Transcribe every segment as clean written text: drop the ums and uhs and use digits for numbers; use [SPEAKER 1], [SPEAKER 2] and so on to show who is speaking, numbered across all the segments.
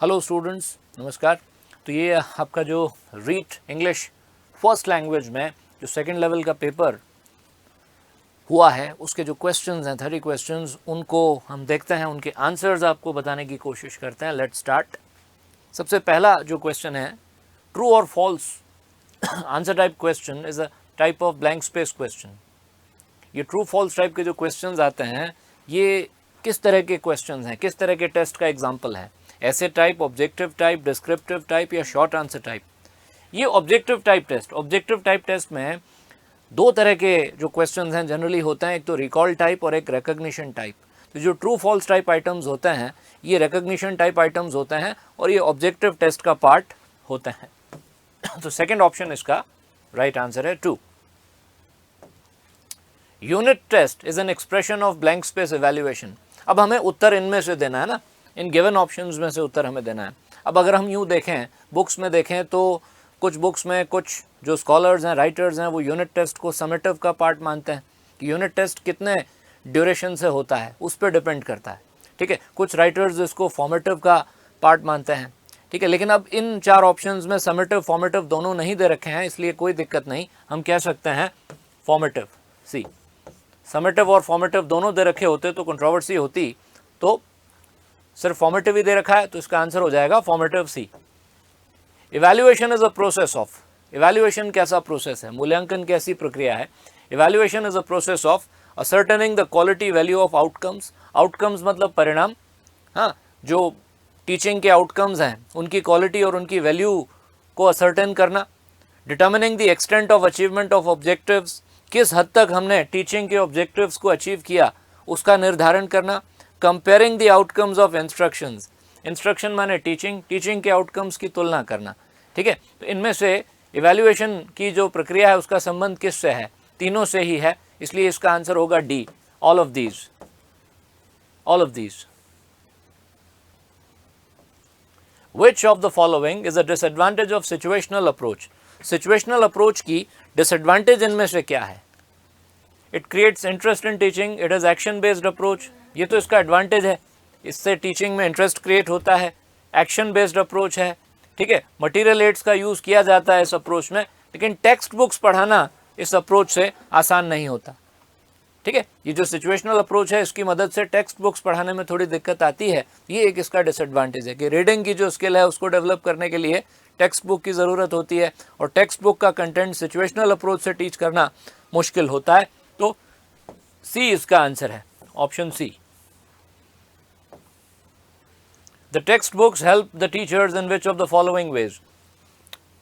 [SPEAKER 1] Hello students, नमस्कार। तो ये आपका जो रीट इंग्लिश फर्स्ट लैंग्वेज में जो सेकंड लेवल का पेपर हुआ है उसके जो क्वेश्चंस हैं 30 क्वेश्चंस, उनको हम देखते हैं, उनके आंसर्स आपको बताने की कोशिश करते हैं। Let's start. सबसे पहला जो क्वेश्चन है, ट्रू और false answer type question is a type of blank space question. ये ट्रू फॉल्स टाइप के जो क्वेश्चंस आते हैं, ये किस तरह के क्वेश्चंस हैं, किस तरह के टेस्ट का एग्जाम्पल है? ऐसे type, objective type, descriptive type या शॉर्ट आंसर टाइप? ये ऑब्जेक्टिव टाइप टेस्ट में दो तरह के जो क्वेश्चंस हैं जनरली होते हैं, एक तो रिकॉल टाइप और एक रिकॉग्निशन टाइप। तो जो ट्रू फॉल्स टाइप आइटम्स होते हैं ये रिकॉग्निशन टाइप आइटम्स होते हैं और ये ऑब्जेक्टिव टेस्ट का पार्ट होते हैं। तो सेकंड ऑप्शन इसका राइट आंसर है, 2। Unit test is an expression of blank space evaluation. अब हमें उत्तर इनमें से देना है ना, इन गिवन ऑप्शंस में से उत्तर हमें देना है। अब अगर हम यूँ देखें, बुक्स में देखें, तो कुछ बुक्स में कुछ जो स्कॉलर्स हैं, राइटर्स हैं, वो यूनिट टेस्ट को समेटिव का पार्ट मानते हैं कि यूनिट टेस्ट कितने ड्यूरेशन से होता है उस पर डिपेंड करता है, ठीक है। कुछ राइटर्स इसको फॉर्मेटिव का पार्ट मानते हैं, ठीक है। लेकिन अब इन चार ऑप्शंस में समेटिव फॉर्मेटिव दोनों नहीं दे रखे हैं, इसलिए कोई दिक्कत नहीं, हम कह सकते हैं फॉर्मेटिव सी। समेटिव और फॉर्मेटिव दोनों दे रखे होते तो कंट्रोवर्सी होती, तो सिर्फ फॉर्मेटिव ही दे रखा है, तो इसका आंसर हो जाएगा formative C. Evaluation is a process of, evaluation कैसा प्रोसेस है, मूल्यांकन कैसी प्रक्रिया है? Evaluation is a process of ascertaining the quality value of outcomes. Outcomes मतलब परिणाम, हाँ, जो टीचिंग के आउटकम्स हैं उनकी क्वालिटी और उनकी वैल्यू को असर्टेन करना। Determining the extent of achievement of objectives, किस हद तक हमने टीचिंग के ऑब्जेक्टिव्स को अचीव किया उसका निर्धारण करना। Comparing the outcomes of instructions, instruction माने टीचिंग, टीचिंग के आउटकम्स की तुलना करना, ठीक है। तो इनमें से इवैल्यूएशन की जो प्रक्रिया है उसका संबंध किससे है? तीनों से ही है, इसलिए इसका आंसर होगा D, all of these, all of these. Which of the following is a disadvantage of situational approach? Situational approach की डिसएडवांटेज इनमें से क्या है? It creates interest in teaching, it is action based approach. ये तो इसका advantage है, इससे टीचिंग में इंटरेस्ट क्रिएट होता है। एक्शन बेस्ड अप्रोच है, ठीक है। मटीरियल एड्स का यूज़ किया जाता है इस अप्रोच में, लेकिन टेक्स्ट बुक्स पढ़ाना इस अप्रोच से आसान नहीं होता, ठीक है। ये जो सिचुएशनल अप्रोच है इसकी मदद से टेक्स्ट बुक्स पढ़ाने में थोड़ी दिक्कत आती है, ये एक इसका डिसएडवांटेज है कि रीडिंग की जो स्किल है उसको डेवलप करने के लिए टेक्स्ट बुक की ज़रूरत होती है और टेक्स्ट बुक का कंटेंट सिचुएशनल अप्रोच से टीच करना मुश्किल होता है। तो सी इसका आंसर है, option C. The textbooks help the teachers in which of the following ways?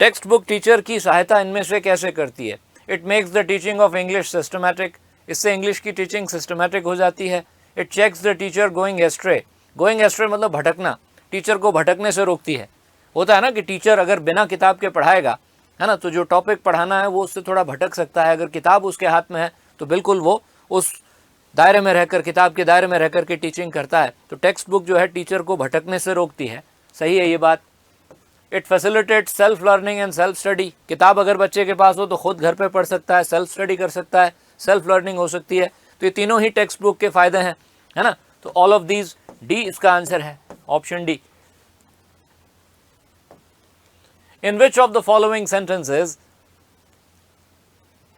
[SPEAKER 1] Textbook teacher की सहायता इनमें से कैसे करती है? It makes the teaching of English systematic, इससे इंग्लिश की टीचिंग सिस्टमैटिक हो जाती है। It checks the teacher going astray, going astray मतलब भटकना, टीचर को भटकने से रोकती है। होता है ना कि टीचर अगर बिना किताब के पढ़ाएगा, है ना, तो जो टॉपिक पढ़ाना है वो उससे थोड़ा भटक सकता है। अगर किताब उसके हाथ में है तो बिल्कुल वो उस दायरे में रहकर, किताब के दायरे में रहकर के टीचिंग करता है। तो टेक्स्ट बुक जो है टीचर को भटकने से रोकती है, सही है ये बात। It facilitate self learning and self study, किताब अगर बच्चे के पास हो तो खुद घर पे पढ़ सकता है, सेल्फ स्टडी कर सकता है, सेल्फ लर्निंग हो सकती है। तो ये तीनों ही टेक्स्ट बुक के फायदे हैं, है ना। तो ऑल ऑफ दीज, डी इसका आंसर है, option D. In which of the following sentences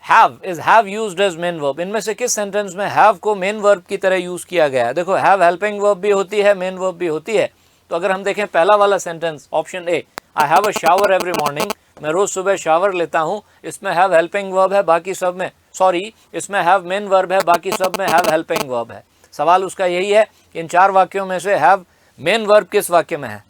[SPEAKER 1] have is have used as main verb? इनमें से किस सेंटेंस में हैव को मेन वर्ब की तरह यूज किया गया है? देखो, हैव हेल्पिंग वर्ब भी होती है, मेन वर्ब भी होती है। तो अगर हम देखें पहला वाला sentence, option A, I have a shower every morning, मैं रोज सुबह शावर लेता हूँ, इसमें हैव हेल्पिंग वर्ब है, बाकी सब में, सॉरी, इसमें हैव मेन वर्ब है, बाकी सब में हैव हेल्पिंग वर्ब है। सवाल उसका यही है, इन चार वाक्यों में से हैव मेन वर्ब किस वाक्य में है?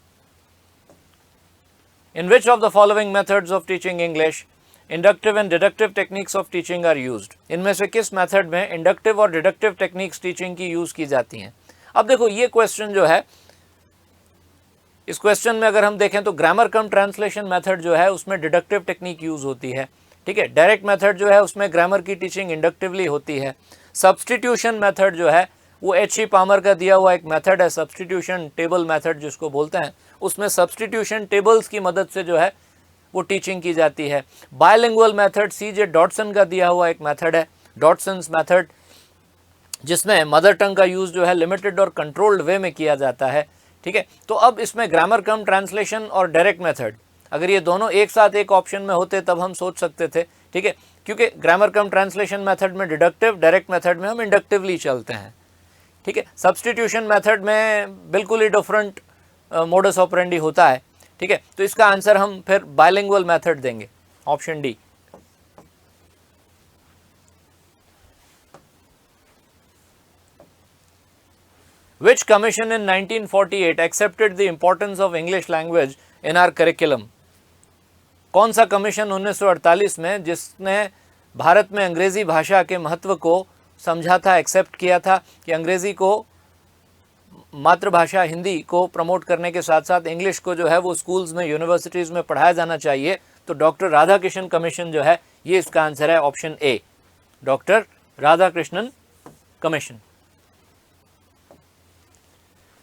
[SPEAKER 1] In which of the following methods of teaching English inductive and deductive techniques of teaching are used? इनमें से किस मेथड में इंडक्टिव और डिडक्टिव टेक्निक्स टीचिंग की यूज की जाती हैं? अब देखो, ये क्वेश्चन जो है, इस क्वेश्चन में अगर हम देखें तो ग्रामर कम ट्रांसलेशन मेथड जो है उसमें डिडक्टिव टेक्निक यूज होती है, ठीक है। डायरेक्ट मेथड जो है उसमें ग्रामर की टीचिंग इंडक्टिवली होती है। सब्सटीट्यूशन मेथड जो है वो एच ई पामर का दिया हुआ एक मेथड है, सब्सटीट्यूशन टेबल मेथड जिसको बोलते हैं, उसमें सब्सटीट्यूशन टेबल्स की मदद से जो है वो टीचिंग की जाती है। बायलिंगुअल मेथड सी जे डॉटसन का दिया हुआ एक मेथड है, डॉटसन्स मेथड, जिसमें मदर टंग का यूज़ जो है लिमिटेड और कंट्रोल्ड वे में किया जाता है, ठीक है। तो अब इसमें ग्रामर कम ट्रांसलेशन और डायरेक्ट मेथड, अगर ये दोनों एक साथ एक ऑप्शन में होते तब हम सोच सकते थे, ठीक है, क्योंकि ग्रामर कम ट्रांसलेशन मेथड में डिडक्टिव, डायरेक्ट मेथड में हम इंडक्टिवली चलते हैं, ठीक है। सब्सटीट्यूशन मेथड में बिल्कुल ही डिफरेंट मोडस ऑपरेंडी होता है, ठीक है। तो इसका आंसर हम फिर बाइलिंगुअल मेथड देंगे, option D. Which commission in 1948 accepted the importance of English language in our curriculum? कौन सा कमीशन 1948 में जिसने भारत में अंग्रेजी भाषा के महत्व को समझा था, एक्सेप्ट किया था कि अंग्रेजी को, मातृभाषा हिंदी को प्रमोट करने के साथ साथ इंग्लिश को जो है वो स्कूल्स में, यूनिवर्सिटीज़ में पढ़ाया जाना चाहिए। तो डॉक्टर राधाकृष्णन कमीशन जो है ये इसका आंसर है, option A, doctor Radhakrishnan commission.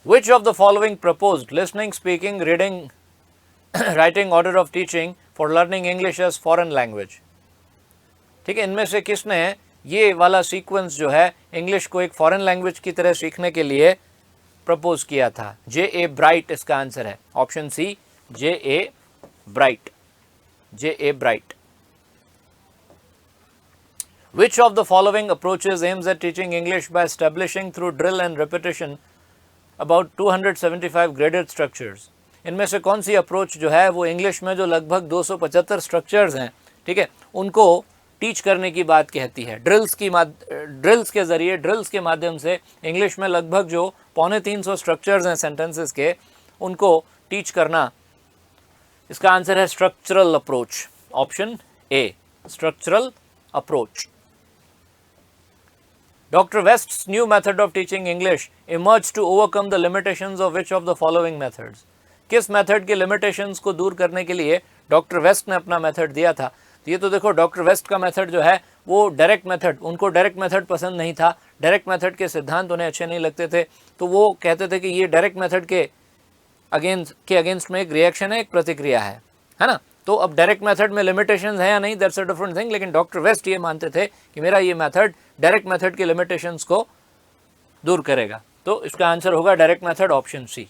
[SPEAKER 1] Which of the following proposed listening, speaking, reading, writing order of teaching for learning English as foreign language? ठीक है, इनमें से किसने ये वाला सीक्वेंस जो है इंग्लिश को एक फॉरेन लैंग्वेज की तरह सीखने के लिए प्रपोज किया था? जे ए ब्राइट इसका आंसर है, option C, J A Bright, J A Bright. Which of the following approaches aims at teaching English by establishing through drill and repetition about 275 graded structures? इनमें से कौन सी approach जो है वो English में जो लगभग 275 स्ट्रक्चर्स हैं, ठीक है, उनको टीच करने की बात कहती है? ड्रिल्स के ज़रिए, ड्रिल्स के माध्यम से इंग्लिश में लगभग जो 250 स्ट्रक्चर्स हैं सेंटेंसेस के, उनको टीच करना। इसका आंसर है structural approach, option A, structural approach. Dr. West's new method of teaching English emerged to overcome the limitations of which of the following methods? किस मेथड के लिमिटेशंस को दूर करने के लिए डॉक्टर वेस्ट ने अपना मेथड दिया था? तो ये तो देखो, डॉक्टर वेस्ट का मेथड जो है वो डायरेक्ट मेथड, उनको डायरेक्ट मेथड पसंद नहीं था, डायरेक्ट मेथड के सिद्धांत उन्हें अच्छे नहीं लगते थे, तो वो कहते थे कि ये डायरेक्ट मेथड के अगेंस्ट में एक रिएक्शन है, एक प्रतिक्रिया है ना। तो अब डायरेक्ट मेथड में लिमिटेशंस है या नहीं, दैट्स अ डिफरेंट थिंग, लेकिन डॉक्टर वेस्ट ये मानते थे कि मेरा ये मेथड डायरेक्ट मेथड के लिमिटेशंस को दूर करेगा। तो इसका आंसर होगा direct method, option C.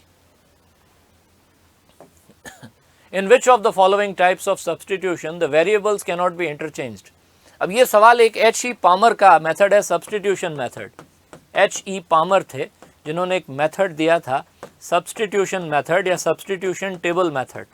[SPEAKER 1] In which of the following types of substitution the variables can not be interchanged? अब ये सवाल एक H.E. पामर का मेथड है, सब्सटीट्यूशन मेथड। H.E. पामर थे जिन्होंने एक मेथड दिया था, सब्सटीट्यूशन मेथड या substitution table method.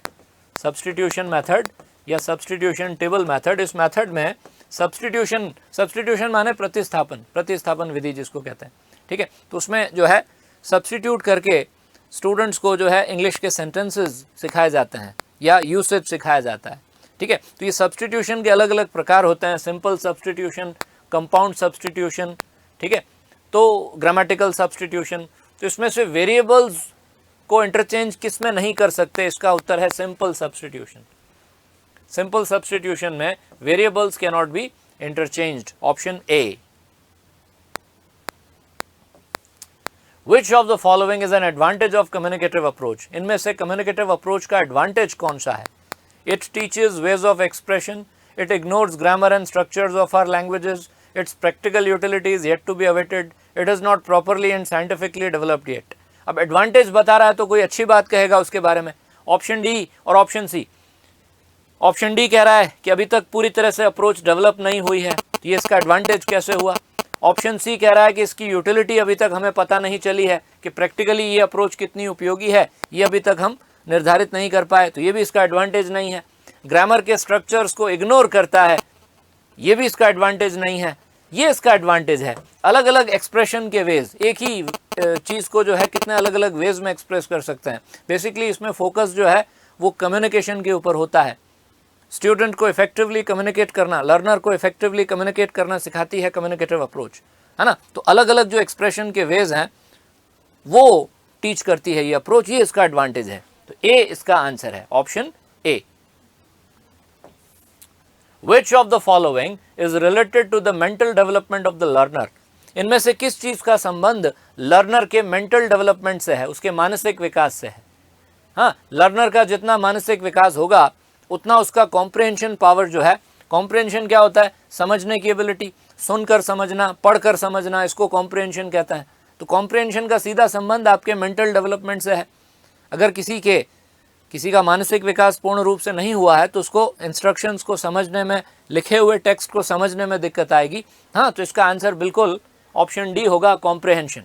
[SPEAKER 1] Substitution method या सब्सटीट्यूशन टेबल मेथड, इस मेथड में सब्सटीट्यूशन माने प्रतिस्थापन विधि जिसको कहते हैं, ठीक है। तो उसमें जो है सब्सटीट्यूट करके स्टूडेंट्स को जो है इंग्लिश के सेंटेंसेस सिखाए जाते हैं या यूसेज सिखाया जाता है, ठीक है। तो ये सब्सटीट्यूशन के अलग अलग प्रकार होते हैं, सिंपल सब्सटीट्यूशन, कंपाउंड सब्सटीट्यूशन, ठीक है, तो ग्रामेटिकल सब्सटीट्यूशन। तो इसमें से वेरिएबल्स को इंटरचेंज किस में नहीं कर सकते? इसका उत्तर है सिंपल सब्सटीट्यूशन। सिंपल सब्सटीट्यूशन में variables can not be interchanged, option A. Which of the following is an advantage of communicative approach? इनमें से कम्युनिकेटिव अप्रोच का एडवांटेज कौन सा है? It teaches ways of expression, it ignores grammar and structures of our languages, its practical utility is yet to be awaited, it is not properly and scientifically developed yet. अब advantage बता रहा है तो कोई अच्छी बात कहेगा उसके बारे में, ऑप्शन डी और ऑप्शन सी। ऑप्शन डी कह रहा है कि अभी तक पूरी तरह से अप्रोच डेवलप नहीं हुई है, तो ये इसका एडवांटेज कैसे हुआ? ऑप्शन सी कह रहा है कि इसकी यूटिलिटी अभी तक हमें पता नहीं चली है, कि प्रैक्टिकली ये अप्रोच कितनी उपयोगी है, ये अभी तक हम निर्धारित नहीं कर पाए, तो ये भी इसका एडवांटेज नहीं है। ग्रामर के स्ट्रक्चर्स को इग्नोर करता है, ये भी इसका एडवांटेज नहीं है, ये इसका एडवांटेज है। अलग अलग एक्सप्रेशन के वेज, एक ही चीज़ को जो है कितने अलग अलग वेज में एक्सप्रेस कर सकते हैं। बेसिकली इसमें फोकस जो है वो कम्युनिकेशन के ऊपर होता है। स्टूडेंट को इफेक्टिवली कम्युनिकेट करना, लर्नर को इफेक्टिवली कम्युनिकेट करना सिखाती है कम्युनिकेटिव अप्रोच, है ना। तो अलग अलग जो एक्सप्रेशन के वेज हैं वो टीच करती है ये अप्रोच, ये इसका एडवांटेज है। तो ए इसका आंसर है, option A. Which of the following is related to the mental development of the learner? इनमें से किस चीज का संबंध लर्नर के मेंटल डेवलपमेंट से है, उसके मानसिक विकास से है? हाँ, लर्नर का जितना मानसिक विकास होगा उतना उसका कॉम्प्रिहेंशन पावर जो है, कॉम्प्रिहेंशन क्या होता है? समझने की एबिलिटी, सुनकर समझना, पढ़कर समझना, इसको कॉम्प्रिहेंशन कहता है। तो कॉम्प्रिहेंशन का सीधा संबंध आपके मेंटल डेवलपमेंट से है। अगर किसी का मानसिक विकास पूर्ण रूप से नहीं हुआ है तो उसको इंस्ट्रक्शंस को समझने में, लिखे हुए टेक्स्ट को समझने में दिक्कत आएगी। हाँ, तो इसका आंसर बिल्कुल ऑप्शन डी होगा, comprehension.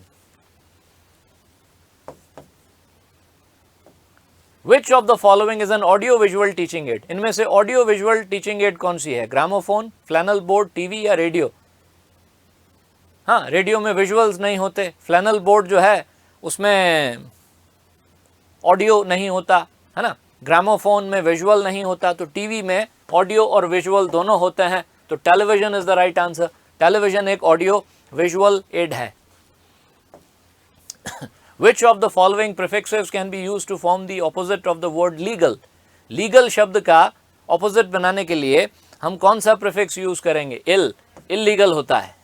[SPEAKER 1] Which of the following is an audio visual teaching add? इनमें से ऑडियो विजुअल टीचिंग एड कौन सी है? ग्रामोफोन, फ्लैनल बोर्ड, टीवी या रेडियो? हाँ, रेडियो में विजुअल्स नहीं होते, फ्लैनल बोर्ड जो है उसमें ऑडियो नहीं होता, है ना, ग्रामोफोन में विजुअल नहीं होता, तो टीवी में ऑडियो और विजुअल दोनों होते हैं, तो television is the right answer. Television एक ऑडियो विजुअल एड है। Which of the following prefixes can be used to form the opposite of the word legal? Legal शब्द का ऑपोजिट बनाने के लिए हम कौन सा प्रीफिक्स यूज करेंगे? इल्लीगल होता है,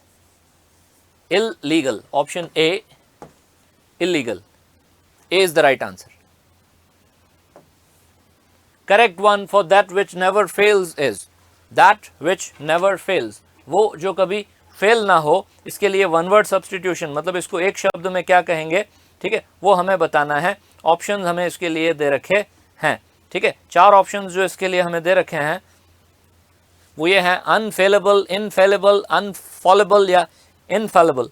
[SPEAKER 1] illegal. Option A, illegal. A is the right answer. Correct one for that which never fails is, that which never fails, वो जो कभी फेल ना हो, इसके लिए वन वर्ड सब्सटीट्यूशन, मतलब इसको एक शब्द में क्या कहेंगे, ठीक है, वो हमें बताना है। ऑप्शंस हमें इसके लिए दे रखे हैं, ठीक है, 4 ऑप्शंस जो इसके लिए हमें दे रखे हैं वो ये हैं, अनफेलेबल, इनफेलेबल, अनफॉलेबल या इनफेलेबल।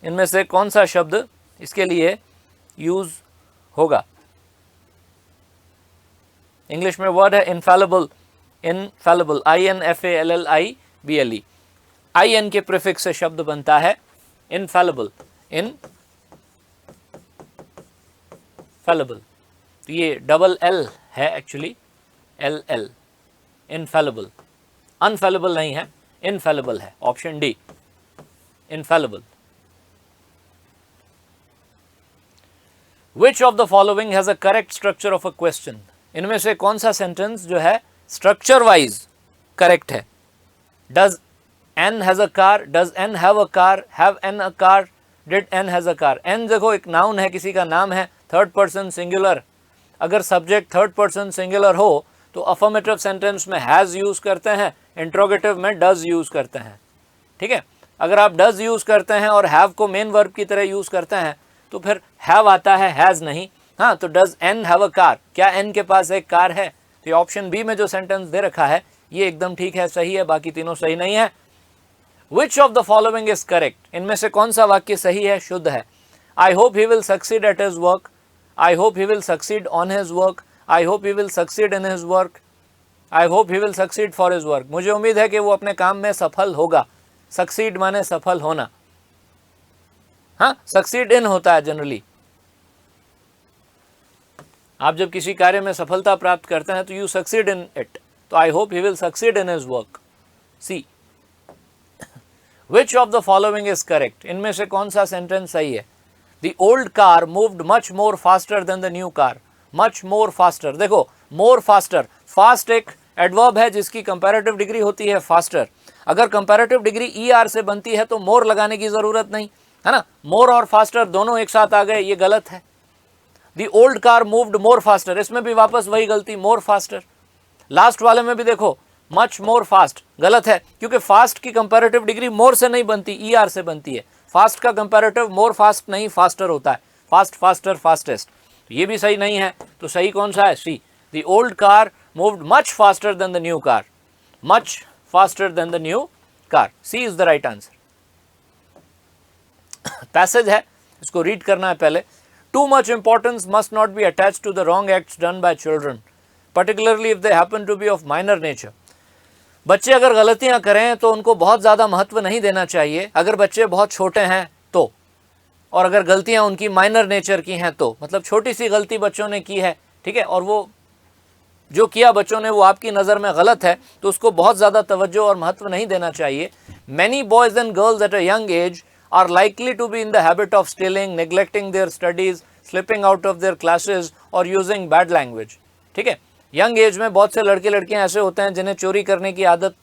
[SPEAKER 1] इनमें से कौन सा शब्द इसके लिए यूज होगा? इंग्लिश में वर्ड है इनफेलेबल, इनफेलेबल, INFALLIBLE। IN के प्रीफिक्स से शब्द बनता है इनफेलेबल, इनफेलेबल। तो ये डबल L है एक्चुअली, LL, इनफेलेबल। अनफेलेबल नहीं है, इनफेलेबल है। Option D, infallible. Which of the following has a correct structure of a question? इनमें से कौन सा सेंटेंस जो है स्ट्रक्चर वाइज करेक्ट है? Does N has a car? Does N have a car? Have N a car? Did N has a car? N देखो एक noun है, किसी का नाम है, थर्ड पर्सन सिंगुलर। अगर सब्जेक्ट थर्ड पर्सन सिंगुलर हो तो अफर्मेटिव सेंटेंस में हैज यूज करते हैं, इंट्रोगेटिव में डज यूज करते हैं, ठीक है। अगर आप डज यूज करते हैं और हैव को मेन वर्ब की तरह यूज करते हैं तो फिर हैव आता है, हैज नहीं। हाँ, तो does N have a car, क्या एन के पास एक कार है? तो ऑप्शन बी में जो सेंटेंस दे रखा है ये एकदम ठीक है, सही है, बाकी तीनों सही नहीं है। Which of the following is correct? इनमें से कौन सा वाक्य सही है, शुद्ध है? I hope he will succeed at his work. I hope he will succeed on his work. I hope he will succeed in his work. I hope he will succeed for his work. मुझे उम्मीद है कि वो अपने काम में सफल होगा। Succeed माने सफल होना, हाँ, succeed in होता है जनरली। आप जब किसी कार्य में सफलता प्राप्त करते हैं तो you succeed in it. तो I hope he will succeed in his work. C. Which of the following is correct? इनमें से कौन सा सेंटेंस सही है? The old car moved much more faster than the new car. Much more faster, देखो more faster, fast एक adverb है जिसकी कंपैरेटिव डिग्री होती है faster। अगर कंपैरेटिव डिग्री ER से बनती है तो more लगाने की जरूरत नहीं, है ना। more और faster दोनों एक साथ आ गए, ये गलत है। The old car moved more faster, इसमें भी वापस वही गलती, more faster। लास्ट वाले में भी देखो मच मोर फास्ट, गलत है, क्योंकि फास्ट की कंपैरेटिव डिग्री मोर से नहीं बनती, ER से बनती है। फास्ट का कंपैरेटिव मोर फास्ट नहीं, फास्टर होता है, फास्ट, फास्टर, फास्टेस्ट। तो ये भी सही नहीं है, तो सही कौन सा है? C, the old car moved much faster than the new car, much faster than the new car. C is the right answer. Passage है, इसको रीड करना है पहले। Too much importance must not be attached to the wrong acts done by children, particularly if they happen to be of minor nature. बच्चे अगर गलतियां करें तो उनको बहुत ज़्यादा महत्व नहीं देना चाहिए, अगर बच्चे बहुत छोटे हैं तो, और अगर गलतियां उनकी माइनर नेचर की हैं तो, मतलब छोटी सी गलती बच्चों ने की है, ठीक है, और वो जो किया बच्चों ने वो आपकी नज़र में गलत है, तो उसको बहुत ज़्यादा तवज्जो और महत्व नहीं देना चाहिए। Many boys and girls at a young age are likely to be in the habit of stealing, neglecting their studies, slipping out of their classes or using bad language. ठीक है, यंग एज में बहुत से लड़के लड़कियां ऐसे होते हैं जिन्हें चोरी करने की आदत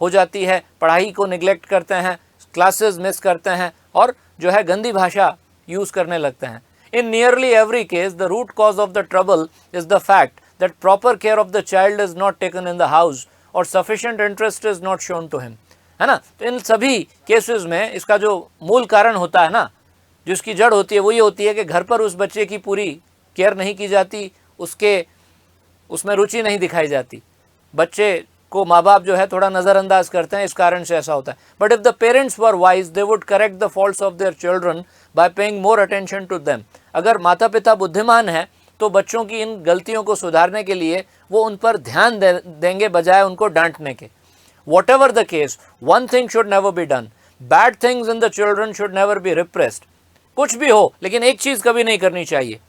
[SPEAKER 1] हो जाती है, पढ़ाई को निगलेक्ट करते हैं, क्लासेस मिस करते हैं और जो है गंदी भाषा यूज़ करने लगते हैं। In nearly every case the root cause of the trouble is the fact that proper care of the child is not taken in the house और sufficient interest is not shown to him, है ना। तो इन सभी cases में इसका जो मूल कारण होता है ना, जिसकी जड़ होती है वो ये होती है कि घर पर उस बच्चे की पूरी केयर नहीं की जाती, उसमें रुचि नहीं दिखाई जाती, बच्चे को माँ बाप जो है थोड़ा नज़रअंदाज करते हैं, इस कारण से ऐसा होता है. But if the parents were wise they would correct the faults of their children by paying more attention to them. अगर माता पिता बुद्धिमान हैं तो बच्चों की इन गलतियों को सुधारने के लिए वो उन पर ध्यान देंगे बजाय उनको डांटने के. Whatever the case, one thing should never be done. Bad things in the children should never be repressed. कुछ भी हो लेकिन एक चीज़ कभी नहीं करनी चाहिए.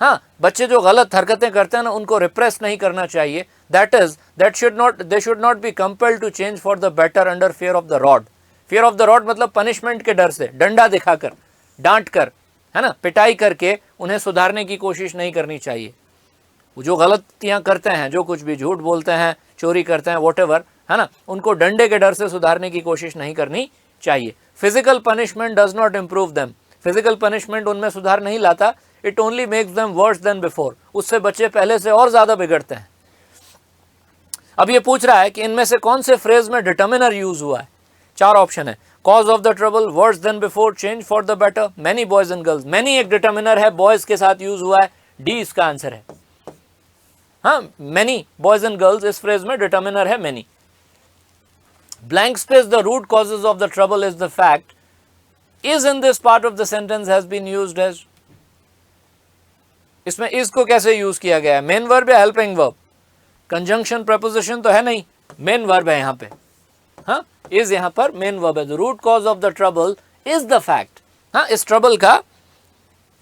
[SPEAKER 1] हाँ, बच्चे जो गलत हरकतें करते हैं ना उनको रिप्रेस नहीं करना चाहिए. They should not be compelled to change for the better under fear of the rod. Fear of the rod मतलब पनिशमेंट के डर से, डंडा दिखाकर, डांट कर, है ना, पिटाई करके उन्हें सुधारने की कोशिश नहीं करनी चाहिए. वो जो गलतियाँ करते हैं, जो कुछ भी झूठ बोलते हैं, चोरी करते हैं, whatever, है ना, उनको डंडे के डर से सुधारने की कोशिश नहीं करनी चाहिए. Physical punishment does not improve them. Physical punishment उनमें सुधार नहीं लाता. It only makes them worse than before. उससे बच्चे पहले से और ज़्यादा बिगड़ते हैं. अब ये पूछ रहा है कि इनमें से कौन से फ्रेज में डिटर्मिनर यूज हुआ है. 4 ऑप्शन है. Cause of the trouble, worse than before, change for the better, many boys and girls. Many एक डिटर्मिनर है, बॉयज के साथ यूज हुआ है. डी इसका आंसर है. हाँ, मैनी बॉयज एंड गर्ल्स, इस फ्रेज में डिटर्मिनर है many. Blank space, the root causes of the trouble is the fact, is in this part of the sentence has been used as. इसमें is को कैसे use किया गया है? Main verb या हेल्पिंग वर्ब? कंजंक्शन प्रपोजिशन तो है नहीं, मेन वर्ब है यहाँ पे. हाँ, is यहाँ पर मेन वर्ब है. The root cause of the trouble is the fact. हाँ, इस ट्रबल का,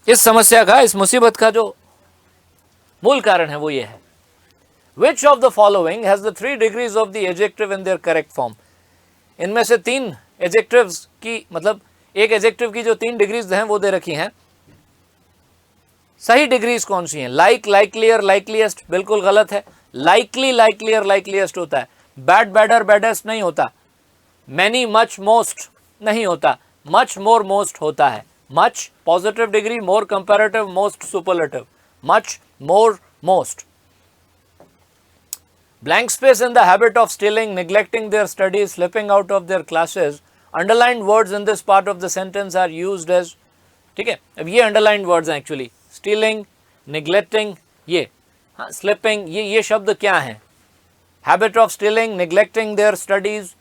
[SPEAKER 1] इस समस्या का, इस मुसीबत का जो मूल कारण है वो ये है. Which of the following has the 3 degrees of the adjective in their correct form? इनमें से 3 एडजेक्टिव्स की, मतलब एक एडजेक्टिव की जो 3 डिग्रीज हैं वो दे रखी हैं. सही डिग्रीज कौन सी हैं? लाइक, लाइकलियर, लाइकलीएस्ट बिल्कुल गलत है. लाइकली, लाइकलियर, लाइकलीएस्ट होता है. बैड, बैडर, बैडेस्ट नहीं होता. मैनी, मच, मोस्ट नहीं होता. मच, मोर, मोस्ट होता है. Much positive degree, more comparative, most superlative. Much, more, most. Blank space, in the habit of stealing, neglecting their studies, slipping out of their classes. Underlined words in this part of the sentence are used as. ठीक है, अब ये underlined words हैं actually. Stealing, neglecting, ये, हाँ, slipping, ये शब्द क्या हैं? Habit of stealing, neglecting their studies,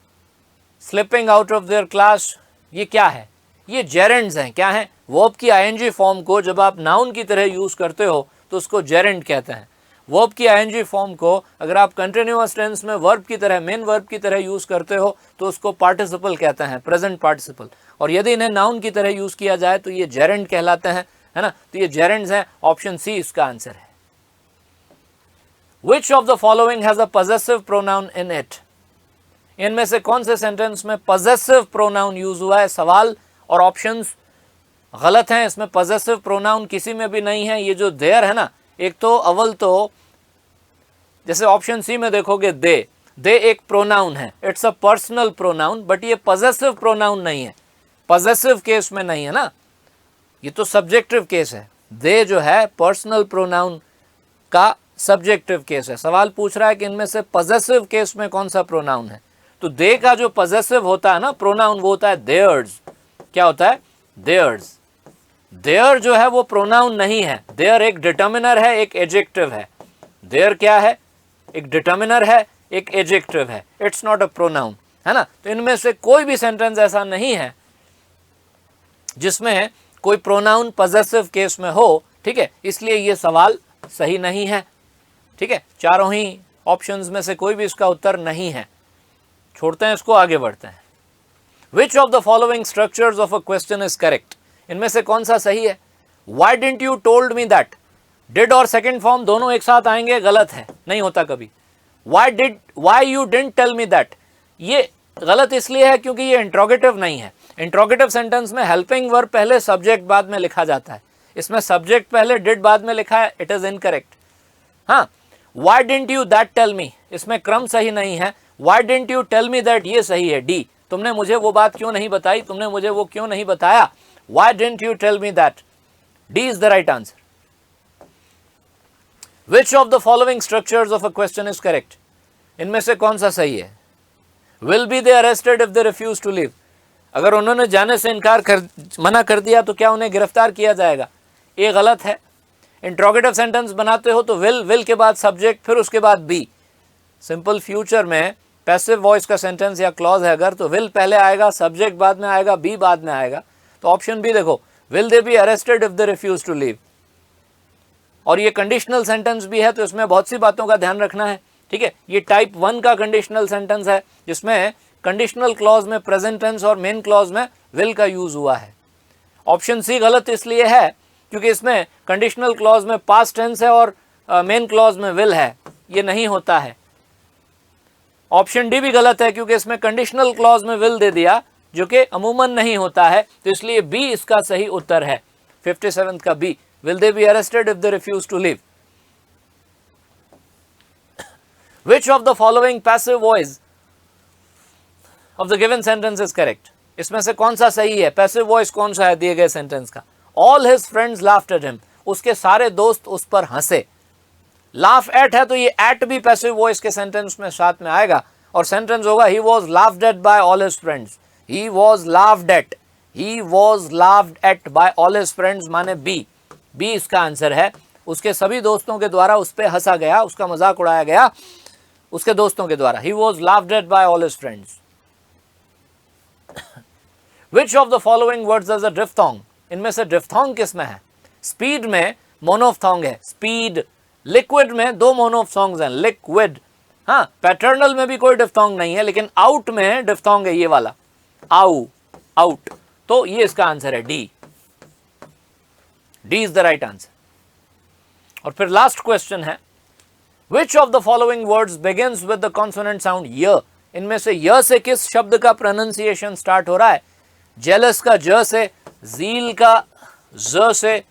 [SPEAKER 1] slipping out of their class, ये क्या है? ये gerunds हैं. क्या हैं? verb की ing फॉर्म को जब आप noun की तरह यूज करते हो तो उसको gerund कहते हैं. वर्ब की आईएनजी फॉर्म को अगर आप कंटिन्यूअस टेंस में वर्ब की तरह, मेन वर्ब की तरह यूज करते हो तो उसको पार्टिसिपल कहते हैं, प्रेजेंट पार्टिसिपल. और यदि इन्हें नाउन की तरह यूज किया जाए तो ये जेरेंड कहलाते हैं, है ना. तो ये जेरेंड्स हैं. ऑप्शन सी इसका आंसर है. विच of the following has a possessive pronoun in it? इनमें से कौन से सेंटेंस में पजेसिव प्रोनाउन यूज हुआ है? सवाल और ऑप्शंस गलत हैं. इसमें पजेसिव प्रोनाउन किसी में भी नहीं है. ये जो देयर है ना, एक तो अव्वल तो जैसे ऑप्शन सी में देखोगे दे एक प्रोनाउन है, it's a personal pronoun, but ये पजेसिव प्रोनाउन नहीं है. पजेसिव केस में नहीं है ना, ये तो सब्जेक्टिव केस है. दे जो है पर्सनल प्रोनाउन का सब्जेक्टिव केस है. सवाल पूछ रहा है कि इनमें से पजेसिव केस में कौन सा प्रोनाउन है. तो दे का जो पजेसिव होता है ना प्रोनाउन, वो होता है देयर्स. क्या होता है? देयर्स. देयर जो है वो प्रोनाउन नहीं है. देयर एक डिटर्मिनर है, एक एडजेक्टिव है. देयर क्या है? एक डिटर्मिनर है, एक एडजेक्टिव है. इट्स नॉट अ प्रोनाउन, है ना. तो इनमें से कोई भी सेंटेंस ऐसा नहीं है जिसमें कोई प्रोनाउन पजेसिव केस में हो. ठीक है, इसलिए ये सवाल सही नहीं है. ठीक है, चारों ही ऑप्शंस में से कोई भी इसका उत्तर नहीं है. छोड़ते हैं इसको, आगे बढ़ते हैं. विच of the following structures of a question is correct? इनमें से कौन सा सही है? Why didn't you told me that? Did और सेकेंड फॉर्म दोनों एक साथ आएंगे, गलत है, नहीं होता कभी. Why you didn't tell me that? ये गलत इसलिए है क्योंकि ये इंट्रोगेटिव नहीं है. इंट्रोगेटिव सेंटेंस में हेल्पिंग वर्ब पहले, सब्जेक्ट बाद में लिखा जाता है. इसमें सब्जेक्ट पहले, डिड बाद में लिखा है. It is incorrect. हाँ, Why didn't you that tell me? इसमें क्रम सही नहीं है. Why didn't you tell me that? ये सही है. डी, तुमने मुझे वो बात क्यों नहीं बताई, तुमने मुझे वो क्यों नहीं बताया. Why didn't you tell me that? D is the right answer. Which of the following structures of a question is correct? इनमें से कौन सा सही है? Will be they arrested if they refuse to leave? अगर उन्होंने जाने से इनकार मना कर दिया तो क्या उन्हें गिरफ्तार किया जाएगा? ए गलत है. इंट्रोगेटिव सेंटेंस बनाते हो तो विल के बाद सब्जेक्ट, फिर उसके बाद बी। सिंपल फ्यूचर में पैसिव वॉइस का सेंटेंस या क्लॉज है अगर, तो विल पहले आएगा, सब्जेक्ट बाद में आएगा, बी बाद में आएगा। तो ऑप्शन बी देखो, will they be arrested if they refuse to leave. और ये कंडीशनल सेंटेंस भी है, तो इसमें बहुत सी बातों का ध्यान रखना है, ठीक है। ये टाइप 1 का कंडीशनल सेंटेंस है, जिसमें कंडीशनल क्लॉज में प्रेजेंट टेंस और मेन क्लॉज में विल का यूज हुआ है। ऑप्शन सी गलत इसलिए है क्योंकि इसमें कंडीशनल क्लॉज में पास्ट टेंस है और मेन क्लॉज में विल है, ये नहीं होता है। ऑप्शन डी भी गलत है क्योंकि इसमें कंडीशनल क्लॉज में विल दे दिया, जो कि अमूमन नहीं होता है, तो इसलिए बी इसका सही उत्तर है। 57 का B, will they be arrested if they refuse to leave. Which of the following passive voice of the given sentence is correct? इसमें से कौन सा सही है? पैसिव वॉइस कौन सा है दिए गए सेंटेंस का? All his friends laughed at him. उसके सारे दोस्त उस पर हंसे। लाफ एट है तो ये एट भी पैसिव वॉइस के सेंटेंस में साथ में आएगा और सेंटेंस होगा he was laughed at by all his friends. He was laughed at. He was laughed at by all his friends माने बी। बी इसका आंसर है। उसके सभी दोस्तों के द्वारा उस पर हंसा गया, उसका मजाक उड़ाया गया उसके दोस्तों के द्वारा। He was laughed at by all his friends. Which of the following words is a diphthong? इनमें से diphthong किस में है? स्पीड में मोनोफ्थोंग है, स्पीड। लिक्विड में दो मोनोफ्थोंग्स हैं, लिक्विड। हाँ, पैटर्नल में भी कोई डिफ्थोंग नहीं है, लेकिन आउट में डिफ्थोंग है ये वाला, आउ, आउट। तो ये इसका आंसर है D. D is the right answer. और फिर लास्ट क्वेश्चन है, Which of the following words begins with the consonant sound य? इनमें से य से किस शब्द का प्रोनाउंसिएशन स्टार्ट हो रहा है? जेलस का ज से, जील का ज से,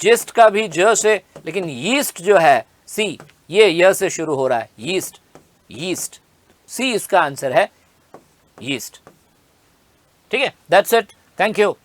[SPEAKER 1] जिस्ट का भी ज से, लेकिन यीस्ट जो है सी, ये य से शुरू हो रहा है, यीस्ट, यीस्ट। सी इसका आंसर है, यीस्ट। ठीक है, दैट्स इट, थैंक यू।